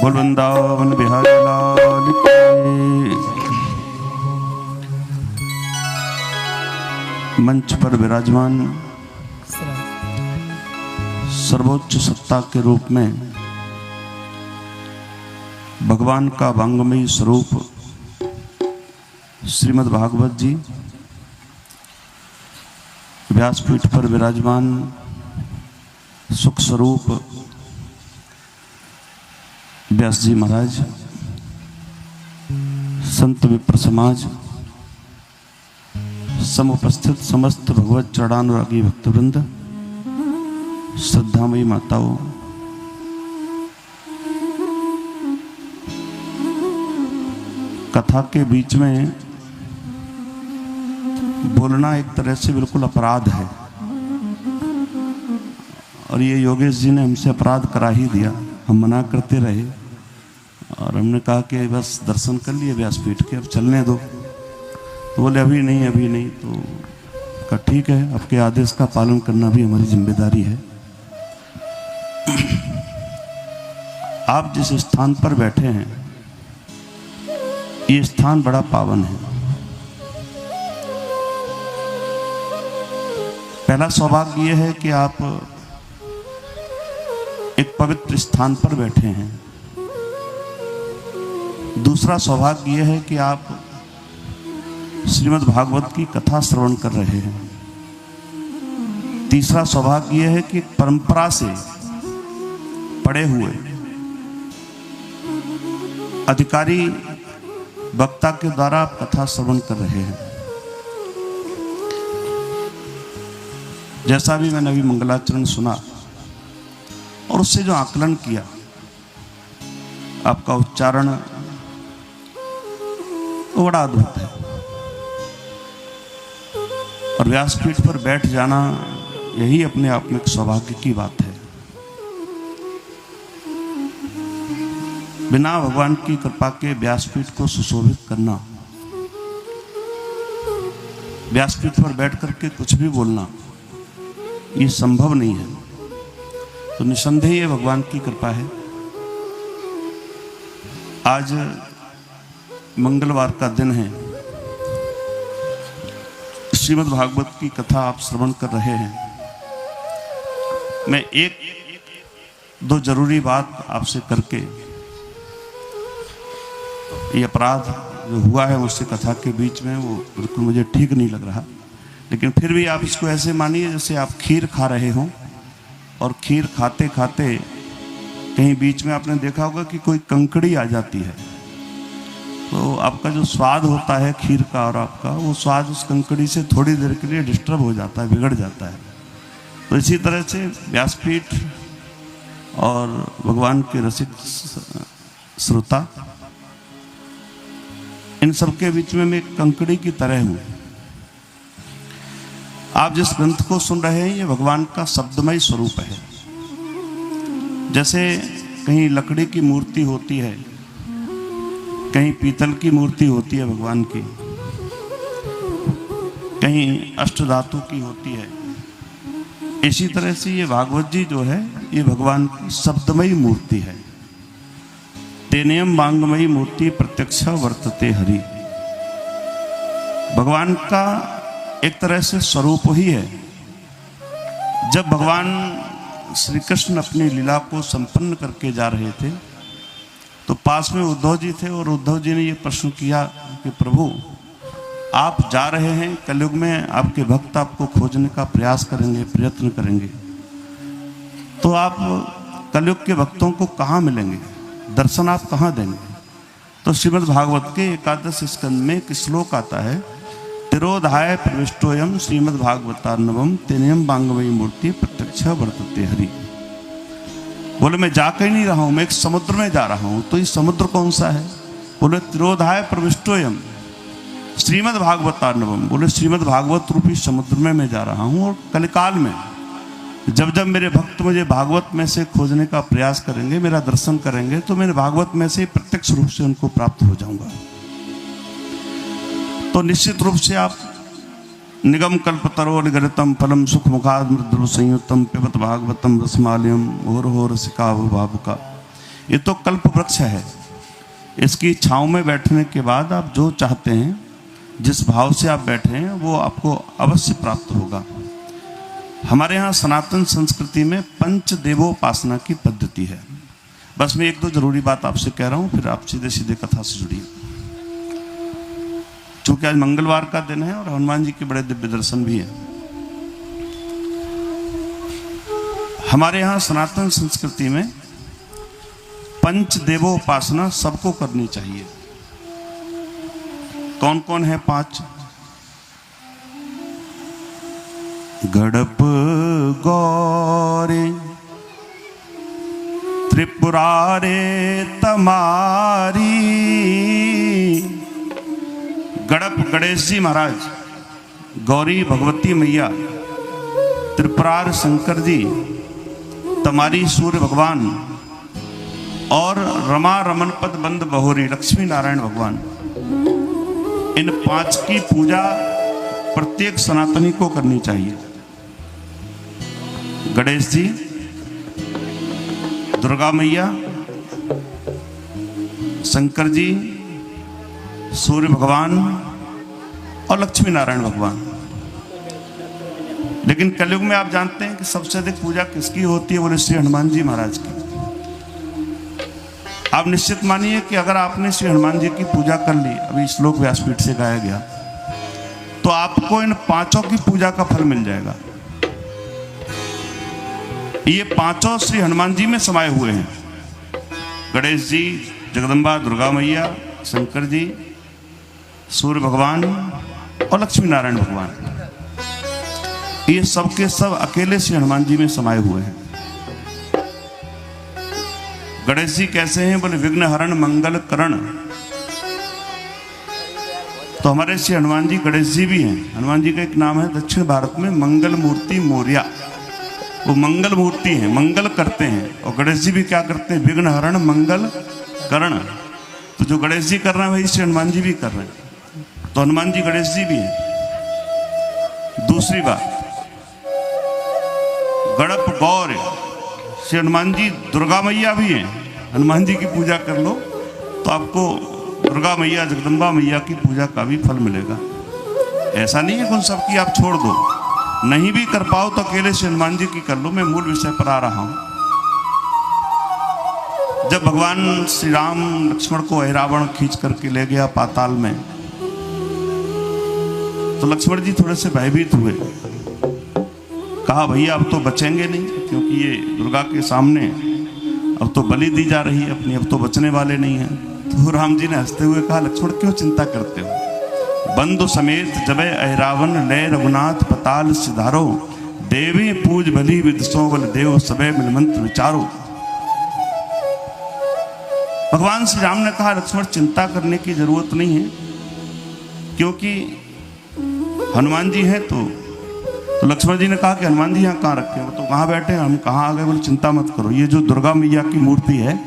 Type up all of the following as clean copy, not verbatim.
बोल वृंदावन बिहारी लाल की। मंच पर विराजमान सर्वोच्च सत्ता के रूप में भगवान का वांगमयी स्वरूप श्रीमद् भागवत जी, व्यासपीठ पर विराजमान सुख स्वरूप व्यास जी महाराज, संत विप्र समाज, समुपस्थित समस्त भगवत चरणानुरागी भक्तवृंद, श्रद्धामयी माताओं, कथा के बीच में बोलना एक तरह से बिल्कुल अपराध है और ये योगेश जी ने हमसे अपराध करा ही दिया। हम मना करते रहे और हमने कहा कि बस दर्शन कर लिए व्यासपीठ के, अब चलने दो। तो बोले अभी नहीं। तो कहा ठीक है, आपके आदेश का पालन करना भी हमारी जिम्मेदारी है। आप जिस स्थान पर बैठे हैं ये स्थान बड़ा पावन है। पहला सौभाग्य यह है कि आप एक पवित्र स्थान पर बैठे हैं। दूसरा सौभाग्य यह है कि आप श्रीमद् भागवत की कथा श्रवण कर रहे हैं। तीसरा सौभाग्य यह है कि परंपरा से पड़े हुए अधिकारी वक्ता के द्वारा आप कथा श्रवण कर रहे हैं। जैसा भी मैंने अभी मंगलाचरण सुना और उससे जो आकलन किया, आपका उच्चारण वो बड़ा अद्भुत है। और व्यासपीठ पर बैठ जाना यही अपने आप में एक सौभाग्य की बात है। बिना भगवान की कृपा के व्यासपीठ को सुशोभित करना, व्यासपीठ पर बैठ करके कुछ भी बोलना, ये संभव नहीं है। तो निसंदेह ये भगवान की कृपा है। आज मंगलवार का दिन है, श्रीमद् भागवत की कथा आप श्रवण कर रहे हैं। मैं एक दो जरूरी बात आपसे करके, ये अपराध जो हुआ है मुझसे कथा के बीच में, वो बिल्कुल मुझे ठीक नहीं लग रहा। लेकिन फिर भी आप इसको ऐसे मानिए जैसे आप खीर खा रहे हों और खीर खाते खाते कहीं बीच में आपने देखा होगा कि कोई कंकड़ी आ जाती है, तो आपका जो स्वाद होता है खीर का और आपका, वो स्वाद उस कंकड़ी से थोड़ी देर के लिए डिस्टर्ब हो जाता है, बिगड़ जाता है। तो इसी तरह से व्यासपीठ और भगवान के रसिक श्रोता, इन सबके बीच में मैं एक कंकड़ी की तरह हूं। आप जिस ग्रंथ को सुन रहे हैं ये भगवान का शब्दमय स्वरूप है। जैसे कहीं लकड़ी की मूर्ति होती है, कहीं पीतल की मूर्ति होती है भगवान की, कहीं अष्टधातु की होती है, इसी तरह से ये भागवत जी जो है ये भगवान की शब्दमयी मूर्ति है। तेनेयम वांगमयी मूर्ति प्रत्यक्ष वर्तते हरि। भगवान का एक तरह से स्वरूप ही है। जब भगवान श्री कृष्ण अपनी लीला को संपन्न करके जा रहे थे तो पास में उद्धव जी थे और उद्धव जी ने ये प्रश्न किया कि प्रभु आप जा रहे हैं, कलयुग में आपके भक्त आपको खोजने का प्रयास करेंगे, प्रयत्न करेंगे, तो आप कलयुग के भक्तों को कहाँ मिलेंगे, दर्शन आप कहाँ देंगे? तो श्रीमद् भागवत के 11 स्कंद में एक श्लोक आता है, तिरोधाय प्रविष्टोयम श्रीमद् भागवतार्णवम तेनेयम वांगमयी मूर्ति प्रत्यक्ष वर्तते हरि। बोले मैं जा कहीं नहीं रहा हूं, मैं एक समुद्र में जा रहा हूं। तो ये समुद्र कौन सा है? बोले तिरोधाय प्रविष्टोयम श्रीमद् भागवतार्णवम। बोले श्रीमद् भागवत रूपी समुद्र में मैं जा रहा हूं और कलिकाल में जब जब मेरे भक्त मुझे भागवत में से खोजने का प्रयास करेंगे, मेरा दर्शन करेंगे, तो मेरे भागवत में से प्रत्यक्ष रूप से उनको प्राप्त हो जाऊंगा। तो निश्चित रूप से आप निगम कल्पतरो निगरितम फलम सुख मुखाद मृद्रु संयुतम पिबत भागवतम रसमालयम घोर हो रसिका भावुका, ये तो कल्प वृक्ष है। इसकी छांव में बैठने के बाद आप जो चाहते हैं, जिस भाव से आप बैठे हैं, वो आपको अवश्य प्राप्त होगा। हमारे यहाँ सनातन संस्कृति में पंचदेवोपासना की पद्धति है। बस मैं एक दो जरूरी बात आपसे कह रहा हूँ, फिर आप सीधे सीधे कथा से जुड़िए। चूंकि आज मंगलवार का दिन है और हनुमान जी के बड़े दिव्य दर्शन भी हैं। हमारे यहाँ सनातन संस्कृति में पंचदेवोपासना सबको करनी चाहिए। कौन कौन है पांच? गणप गौरे त्रिपुरारे तमारी। गणप गणेश जी महाराज, गौरी भगवती मैया, त्रिपुरार शंकर जी, तमारी सूर्य भगवान और रमा रमन पद बंद बहोरी लक्ष्मी नारायण भगवान, इन पांच की पूजा प्रत्येक सनातनी को करनी चाहिए। गणेश जी, दुर्गा मैया, शंकर जी, सूर्य भगवान और लक्ष्मी नारायण भगवान। लेकिन कलयुग में आप जानते हैं कि सबसे अधिक पूजा किसकी होती है? बोले श्री हनुमान जी महाराज की। आप निश्चित मानिए कि अगर आपने श्री हनुमान जी की पूजा कर ली, अभी श्लोक व्यासपीठ से गाया गया, तो आपको इन पांचों की पूजा का फल मिल जाएगा। ये पांचों श्री हनुमान जी में समाये हुए हैं। गणेश जी, जगदम्बा दुर्गा मैया, शंकर जी, सूर्य भगवान और लक्ष्मी नारायण भगवान, ये सब के सब अकेले श्री हनुमान जी में समाये हुए हैं। गणेश जी कैसे हैं? बोले विघ्न हरण मंगल करण। तो हमारे श्री हनुमान जी गणेश जी भी हैं। हनुमान जी का एक नाम है दक्षिण भारत में मंगल मूर्ति मौर्या। वो मंगल मूर्ति हैं, मंगल करते हैं। और गणेश जी भी क्या करते हैं? विघ्न हरण मंगल करण। तो जो गणेश जी कर रहे हैं वही श्री हनुमान जी भी कर रहे हैं। तो हनुमान जी गणेश जी भी हैं। दूसरी बात, गणप गौर, श्री हनुमान जी दुर्गा मैया भी हैं। हनुमान जी की पूजा कर लो तो आपको दुर्गा मैया, जगदम्बा मैया की पूजा का भी फल मिलेगा। ऐसा नहीं है कि उन सबकी आप छोड़ दो, नहीं भी कर पाओ तो अकेले श्री हनुमान जी की कर लो। मैं मूल विषय पर आ रहा हूं। जब भगवान श्री राम लक्ष्मण को अहिरावण खींच करके ले गया पाताल में, तो लक्ष्मण जी थोड़े से भयभीत हुए। कहा भैया अब तो बचेंगे नहीं, क्योंकि ये दुर्गा के सामने अब तो बलि दी जा रही है अपनी, अब तो बचने वाले नहीं हैं। तो राम जी ने हंसते हुए कहा, लक्ष्मण क्यों चिंता करते हो? बंधु समेत जबे अहिरावण ले रघुनाथ पताल सिधारो। देवी पूज भली विदसो बल देव सबे मिलमंत्र विचारो। भगवान श्री राम ने कहा, लक्ष्मण चिंता करने की जरूरत नहीं है, क्योंकि हनुमान जी हैं। तो लक्ष्मण जी ने कहा कि हनुमान जी यहाँ कहाँ रखे? वो तो कहाँ बैठे हैं, हम कहाँ आ गए? बोले चिंता मत करो, ये जो दुर्गा मैया की मूर्ति है,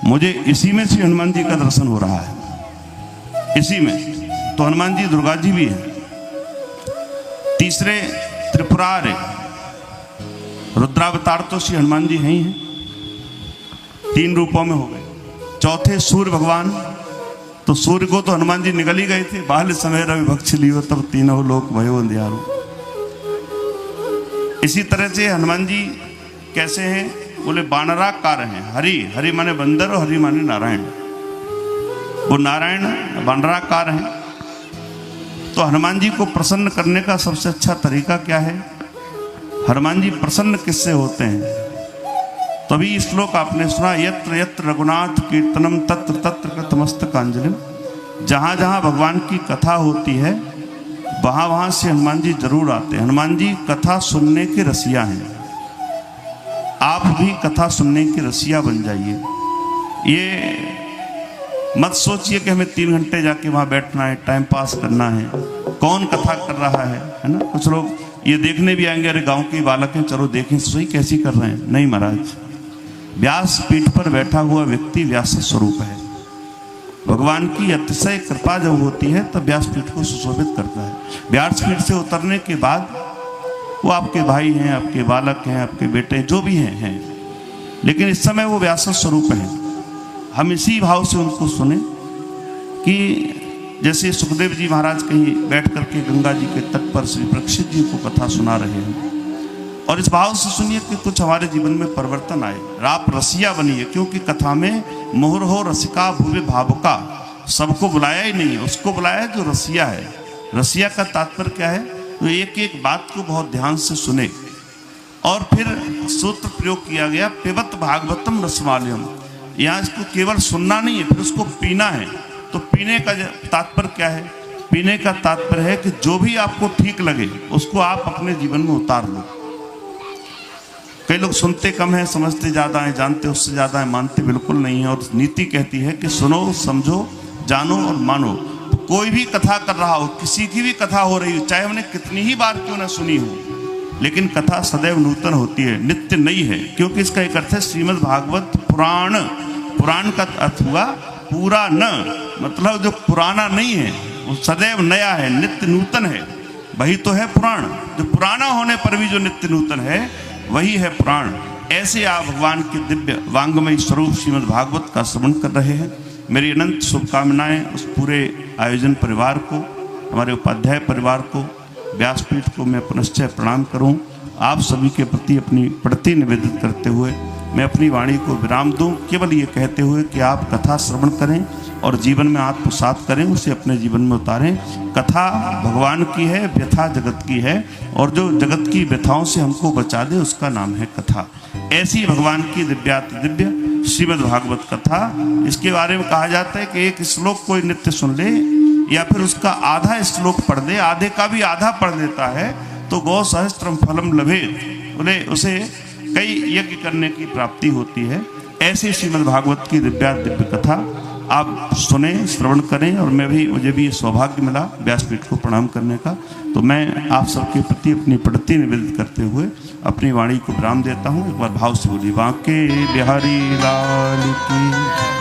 मुझे इसी में श्री हनुमान जी का दर्शन हो रहा है, इसी में। तो हनुमान जी दुर्गा जी भी हैं। तीसरे त्रिपुरारे, रुद्रावतार तो श्री हनुमान जी हैं ही हैं, 3 रूपों में हो गए। चौथे सूर्य भगवान, तो सूर्य को तो हनुमान जी निकल ही गए थे। बाल समय रवि भक्ष लियो तब तीनों लोक भयो अंधियारो। इसी तरह से हनुमान जी कैसे हैं? बोले बानराकार हैं। हरि, हरि माने बंदर और हरि माने नारायण। वो नारायण बानराकार हैं। तो हनुमान जी को प्रसन्न करने का सबसे अच्छा तरीका क्या है? हनुमान जी प्रसन्न किससे होते हैं? तभी श्लोक आपने सुना, यत्र यत्र रघुनाथ कीर्तनम तत्र तत्र कृतमस्तकांजलिम। जहाँ जहाँ भगवान की कथा होती है वहाँ वहाँ से हनुमान जी जरूर आते हैं। हनुमान जी कथा सुनने के रसिया हैं। आप भी कथा सुनने के रसिया बन जाइए। ये मत सोचिए कि हमें 3 घंटे जाके वहाँ बैठना है, टाइम पास करना है, कौन कथा कर रहा है ना। कुछ लोग ये देखने भी आएंगे, अरे गांव के बालक हैं, चलो देखें सही कैसी कर रहे हैं। नहीं महाराज, व्यास पीठ पर बैठा हुआ व्यक्ति व्यास स्वरूप है। भगवान की अतिशय कृपा जब होती है तब व्यासपीठ को सुशोभित करता है। व्यासपीठ से उतरने के बाद वो आपके भाई हैं, आपके बालक हैं, आपके बेटे जो भी हैं। लेकिन इस समय वो व्यास स्वरूप हैं। हम इसी भाव से उनको सुने कि जैसे सुखदेव जी महाराज कहीं बैठ करके गंगा जी के तट पर श्री परीक्षित जी को कथा सुना रहे हैं, और इस भाव से सुनिए कि कुछ हमारे जीवन में परिवर्तन आए, आप रसिया बनिए। क्योंकि कथा में मोहर हो रसिका भुवे भावुका, सबको बुलाया ही नहीं, उसको बुलाया है जो रसिया है। रसिया का तात्पर्य क्या है? तो एक एक बात को बहुत ध्यान से सुने। और फिर सूत्र प्रयोग किया गया पिबत भागवतम रसमालयम, यहाँ इसको केवल सुनना नहीं है, फिर उसको पीना है। तो पीने का तात्पर्य क्या है? पीने का तात्पर्य है कि जो भी आपको ठीक लगे उसको आप अपने जीवन में उतार लो। कई लोग सुनते कम है, समझते ज़्यादा है, जानते उससे ज़्यादा है, मानते बिल्कुल नहीं है। और नीति कहती है कि सुनो, समझो, जानो और मानो। तो कोई भी कथा कर रहा हो, किसी की भी कथा हो रही हो, चाहे हमने कितनी ही बार क्यों ना सुनी हो, लेकिन कथा सदैव नूतन होती है, नित्य नई है। क्योंकि इसका एक अर्थ है श्रीमद् भागवत पुराण। पुराण का अर्थ हुआ पूरा न, मतलब जो पुराना नहीं है वो सदैव नया है, नित्य नूतन है। वही तो है पुराण। जो पुराना होने पर भी जो नित्य नूतन है वही है पुराण। ऐसे आप भगवान के दिव्य वांगमय स्वरूप श्रीमद् भागवत का श्रवण कर रहे हैं। मेरी अनंत शुभकामनाएं उस पूरे आयोजन परिवार को, हमारे उपाध्याय परिवार को, व्यासपीठ को मैं पुनश्चय प्रणाम करूं। आप सभी के प्रति अपनी प्रति निवेदित करते हुए मैं अपनी वाणी को विराम दूं, केवल ये कहते हुए कि आप कथा श्रवण करें और जीवन में आत्मसात करें, उसे अपने जीवन में उतारें। कथा भगवान की है, व्यथा जगत की है, और जो जगत की व्यथाओं से हमको बचा दे उसका नाम है कथा। ऐसी भगवान की दिव्याति दिव्य श्रीमद् भागवत कथा, इसके बारे में कहा जाता है कि एक श्लोक कोई नित्य सुन ले या फिर उसका आधा श्लोक पढ़ दे, आधे का भी आधा पढ़ देता है तो गौ सहस्त्रम फलम लभेत, बोले उसे कई यज्ञ करने की प्राप्ति होती है। ऐसी श्रीमद् भागवत की दिव्य कथा आप सुने, श्रवण करें। और मुझे भी सौभाग्य मिला व्यासपीठ को प्रणाम करने का, तो मैं आप सबके प्रति अपनी प्रति निवेदित करते हुए अपनी वाणी को विराम देता हूँ। एक बार भाव से बोलिए, बांके बिहारी लाल की।